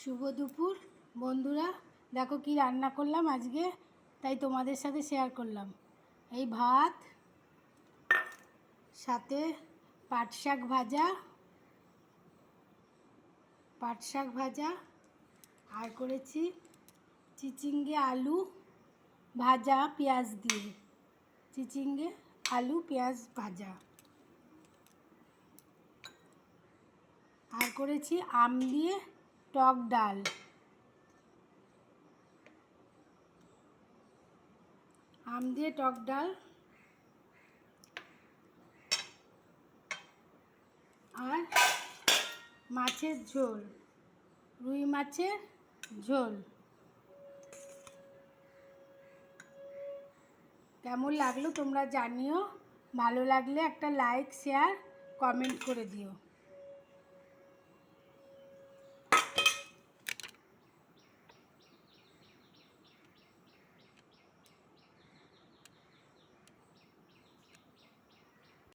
শুভ দুপুর বন্ধুরা, দেখো কি রান্না করলাম আজকে, তাই তোমাদের সাথে শেয়ার করলাম। এই ভাত, সাথে পাট শাক ভাজা, আর করেছি চিচিঙ্গে আলু ভাজা পেঁয়াজ দিয়ে, চিচিঙ্গে আলু পেঁয়াজ ভাজা, আর করেছি আম দিয়ে টক ডাল, আর মাছের ঝোল, রুই মাছের ঝোল। কেমন লাগলো তোমরা জানিও, ভালো লাগলে একটা লাইক শেয়ার কমেন্ট করে দিও।